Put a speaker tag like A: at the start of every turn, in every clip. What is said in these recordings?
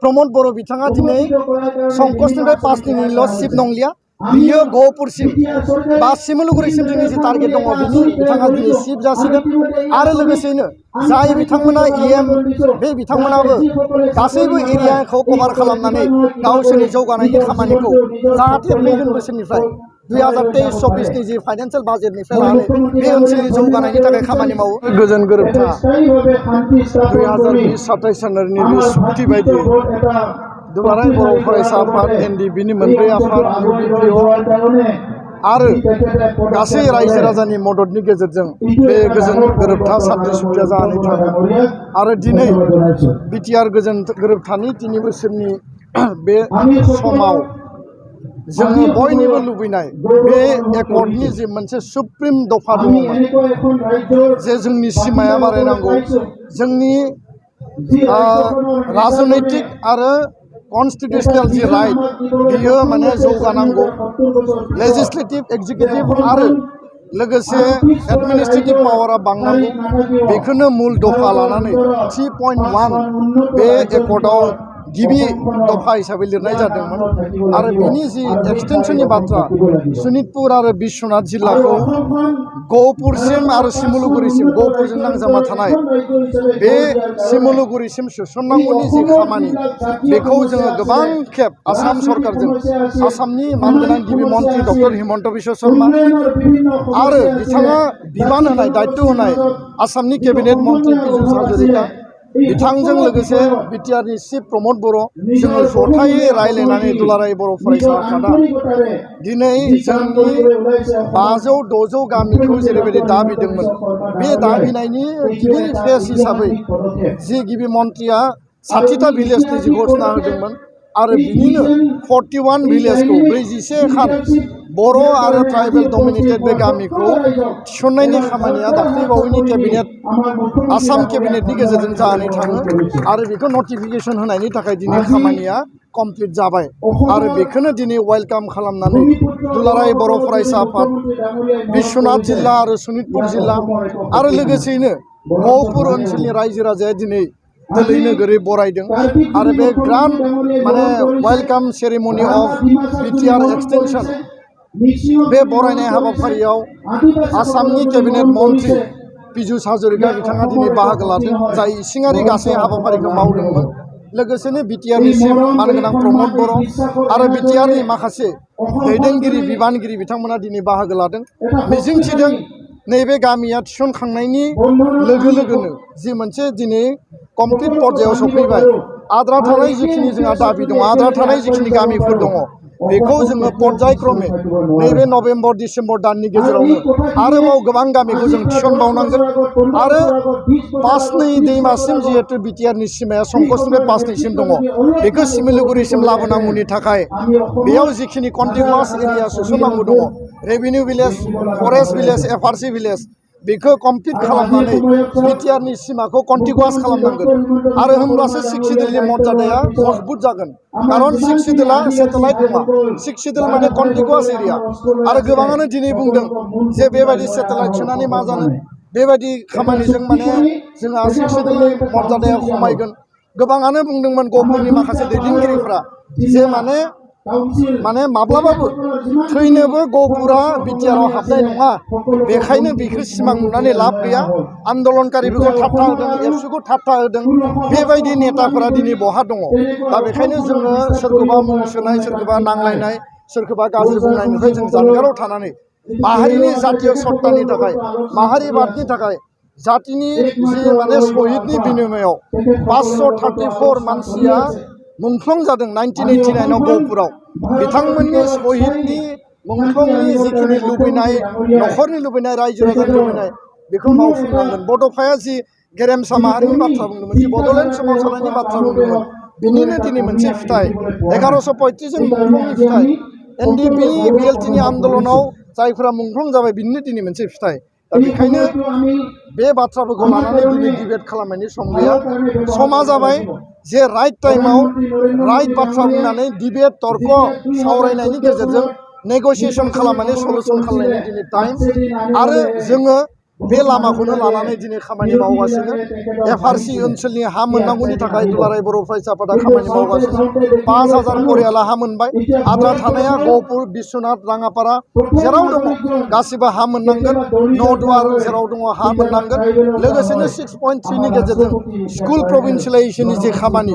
A: प्रमोद बर' बिथाङा दिनै संकसनिफ्राय 5 सिट नंलिया बियो गहपुरसिम बा सिमलुगुरिसिम जोंनि जि टारगेट दङ बिनि बिथाङा दिनै सिट जासिगोन आरो लोगोसेनो जाय बिथांमोना इएम बे बिथांमोनाबो गासैबो एरियाखौ कभार खालामनानै गावसोरनि जौगानायनि खामानिखौ जाहाथे फैगोन बोसोरनिफ्राय 2023-24 नि जि फाइनान्सियेल बाजेटनिफ्राय लानानै बे ओनसोलनि जौगानायनि थाखाय खामानि मावो। गोजोन गोरोबथा 2020-27 साननि सुक्ति बायदियै दुलाराय बर' फरायसा आफाद एनडिबिनि मोनब्रै आफाद इउपिपिअ आरो गासै रायजो राजानि मददनि गेजेरजों बे गोजोन गोरोबथा सान्थि सुक्तिया जानानै थाङो आरो दिनै बिटिआर गोजोन गोरोबथानि 3 बोसोरनि बे समाव जोङो बयनिबो लुबैनाय बे एकर्डनि जि मोनसे सुप्रिम दफा दङमोन जे जोंनि सिमाया बारायनांगौ जोंनि राजनैतिक आरो कन्स्टिट्यूशनल जि राइट बियो माने जौगानांगौ लेजिस्लेटिव एक्जिक्यूटिव आरो लोगोसे एडमिनिस्ट्रेटिव पावारा बांनांगौ बेखौनो मुल दफा लानानै 3.1 बे एकर्डआव गिबि दफा हिसाबै लिरनाय जादोंमोन आरो बिनि जि एक्सटेनसननि बाथ्रा सनितपुर आरो बिश्वनाथ जिल्लाखौ गहपुरसिम आरो सिमलुगुरिसिम गहपुरजों नांजाबना थानाय बे सिमलुगुरिसिम सोसननांगौनि जि खामानि बेखौ जोङो गोबां खेब आसाम सरकारजों आसामनि मानगोनां गिबि मन्त्रि डक्टर हिमन्त बिश्व शर्मा आरो बिथाङा बिबान होनाय दायित्व होनाय आसामनि केबिनेट मन्त्रि पीयूष हाजरिका बिथांजों लोगोसे बिटिआरनि चिफ प्रमोद बर' जोङो जथायै रायलायनानै दुलाराय बर' फरायसा आफादा दिनै जोंनि 500-600 गामिखौ जेरैबायदि दाबिदोंमोन बे दाबिनायनि गिबि फेज हिसाबै जि गिबि मन्त्रिया 60टा भिलेजनि जि घोषणा होदोंमोन आरो बिनिनो 41 भिलेजखौ 41 खान बर' आरो ट्राइबेल डमिनेटेड बे गामिखौ थिसननायनि खामानिया दाख्लैबावैनि केबिनेट आसाम केबिनेटनि गेजेरजों जानानै थाङो आरो बेखौ नटिफिकेसन होनायनि थाखाय दिनै खामानिया कमप्लिट जाबाय आरो बेखौनो दिनै वेलकाम खालामनानै दुलाराय बर' फरायसा आफाद बिश्वनाथ जिल्ला आरो सनितपुर जिल्ला आरो लोगोसेयैनो गहपुर ओनसोलनि रायजो राजाया दिनै दिल्ली नोगोरै बरायदों आरो बे ग्रान्ड माने welcome ceremony of BTR extension बे बरायनाय हाबाफारियाव आसामनि केबिनेट मन्त्रि पीयूष हाजरिका बिथाङा दिनै बाहागो लादों जाय इसिङारि गासै हाबाफारिखौ मावदोंमोन लोगोसेनो बिटिआरनि चिफ मानगोनां प्रमोद बर' आरो बिटिआरनि माखासे दैदेनगिरि बिबानगिरि बिथांमोना दिनै बाहागो लादों मिजिंथिदों नैबे गामिया थिसनखांनायनि लोगो लोगोनो जि मोनसे दिनै कमप्लिट पर्यायाव सफैबाय आद्रा थानाय जिखिनि जोंहा दाबि दङ आद्रा थानाय जिखिनि गामिफोर दङ बेखौ जोङो पर्यायक्रमे नैबे नभेम्बर डिसेम्बर दाननि गेजेरावनो आरोबाव गोबां गामिखौ जों थिसनबावनांगोन आरो 5 दैमासिम जिहेतु बिटिआरनि सिमाया संकसनिफ्राय 5 दङ बेखौ सिमलुगुरिसिम लाबोनांगौनि थाखाय बेयाव जिखिनि कन्टिगुवास एरिया सोसननांगौ दङ revenue village forest village FRC village बेखौ कमप्लिट खालामनानै बिटिआरनि सिमाखौ कन्टिगुवास खालामनांगोन आरो होमब्लासो सिक्सिडलनि मर्यादाया मजबुत जागोन कारण सिक्सिडला सेटेलाइट नङा सिक्सिडल माने कन्टिगुवास एरिया आरो गोबाङानो दिनै बुंदों जे बेबायदि सेटेलाइट सोनानै मा जानो बेबायदि खामानिजों माने जोंहा सिक्सिडलनि मर्यादाया खमायगोन गोबाङानो बुंदोंमोन गहपुरनि माखासे दैदेनगिरिफ्रा जे माने माब्लाबाबो थैनोबो गहपुरा बिटिआराव हाबनाय नङा बेखायनो बेखौ सिमां नुनानै लाब गैया आन्दलनकारिफोरखौ थाबथा होदों एबसुखौ थाबथा होदों बेबायदि नेताफोरा दिनै बहा दङ दा बेखायनो जोङो सोरखौबा मुं सोनाय सोरखौबा नांलायनाय सोरखौबा गाज्रि बुंनायनिफ्राय जों जानगाराव थानानै माहारिनि जातीय सत्तानि थाखाय माहारिबादनि थाखाय जातिनि जि माने शहीदनि बिनिमयाव 534 मानसिया मुंख्लं जादों 1989 गहपुराव बिथांमोननि शहीदनि मुंख्लंनि जिखिनि लुबैनाय नखरनि लुबैनाय रायजो राजानि लुबैनाय बेखौ मावफुंनांगोन बड'फाया जि गेरेमसा माहारिनि बाथ्रा बुंदोंमोन जि बड'लेण्ड सोमावसारनायनि बाथ्रा बुंदोंमोन बिनिनो दिनै मोनसे फिथाइ 1135 जों मुंख्लंनि फिथाइ एनडिपि बिएलटिनि आन्दलनाव जायफोरा मुंख्लं जाबाय बिनिनो दिनै मोनसे फिथाइ दा बेखायनो बे बाथ्राफोरखौ लानानै दिनै डिबेट खालामनायनि सम गैया समा जाबाय जे राइट टाइमाव राइट बाथ्रा बुंनानै डिबेट तर्क सावरायनायनि गेजेरजों नेगोसिएशन खालामनानै सल्युशन खालामनायनि दिनै टाइम आरो जोङो बे लामाखौनो लानानै दिनै खामानि मावगासिनो एफआरसि ओनसोलनि हा मोननांगौनि थाखाय दुलाराय बर' फरायसा आफादा खामानि मावगासिनो 5,000 परियाला हा मोनबाय आद्रा थानाया गहपुर बिश्वनाथ राङापारा जेराव दङ गासिबो हा मोननांगोन न'दुवार जेराव दङ हा मोननांगोन लोगोसेनो 6.3 नि गेजेरजों स्कुल प्रभिन्सियेलाइजेसननि जे खामानि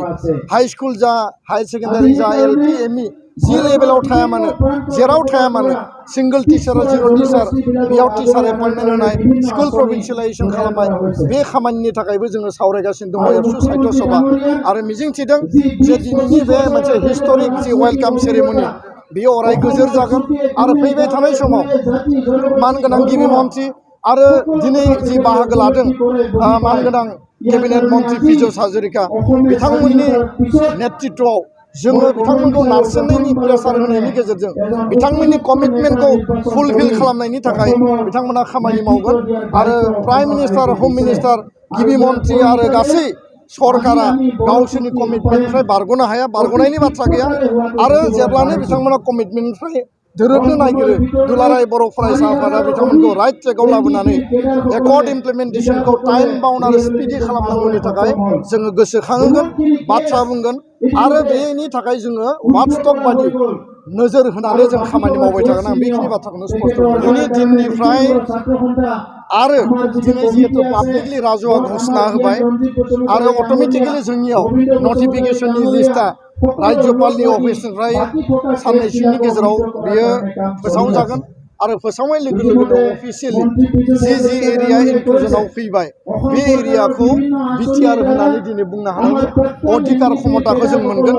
A: हाई स्कुल जा हाई सेकेन्डारि जा एलपि एमइ जि लेभेलाव थाया मानो जेराव थाया मानो सिंगल टिचार जिर' टिचार बेयाव टिचार एपइन्टमेन्ट होनाय स्कुल प्रभिन्सियेलाइजेसन खालामनाय बे खामानिनि थाखायबो जोङो सावरायगासिनो दङ एबसु साहित्य सभा आरो मिजिंथिदों जे दिनैनि बे मोनसे हिस्टरिक जि वेलकाम सेरेमनि बेयो अराय गोजोर जागोन आरो फैबाय थानाय समाव मानगोनां गिबि मन्थ्रि आरो दिनै जि बाहागो लादों मानगोनां केबिनेट मन्थ्रि पीयूष हाजरिका बिथांमोननि नेतृत्वआव जोङो बिथांमोनखौ नारसिननायनि प्रेसार होनायनि गेजेरजों बिथांमोननि कमिटमेन्टखौ फुलफिल खालामनायनि थाखाय बिथांमोना खामानि मावगोन आरो प्राइम मिनिस्टार हम मिनिस्टार गिबि मन्थ्रि आरो गासै सरकारा गावसोरनि कमिटमेन्टनिफ्राय बारग'नो हाया बारग'नायनि बाथ्रा गैया आरो जेब्लानो बिथांमोना कमिटमेन्टनिफ्राय दोरोदनो नागिरो दुलाराय बर' फरायसा आफादा बिथांमोनखौ राइट ट्रेकआव लाबोनानै एकर्ड इमप्लिमेन्टेसनखौ टाइम बाउन्ड आरो स्पिडि खालामनांगौनि थाखाय जोङो गोसोखांहोगोन बाथ्रा बुंगोन आरो बेनि थाखाय जोङो वाटसटक बादि नोजोर होनानै जों खामानि मावबाय थागोन आं बेखिनि बाथ्राखौनो स्पष्ट दिनै दिननिफ्राय आरो दिनै जिहेतु पाब्लिकलि राजुआ घोषणा होबाय आरो अट'मेटिकेलि जोंनियाव नटिफिकेसननि लिस्टआ राज्यपालनि अफिसनिफ्राय साननैसोनि गेजेराव बियो फोसावजागोन आरो फोसावनाय लोगो लोगोनो अफिसियेलि जि एरिया इनक्लुजनाव फैबाय बे एरियाखौ बिटिआर होननानै दिनै बुंनो हानायनि अधिकार क्षमताखौ जों मोनगोन।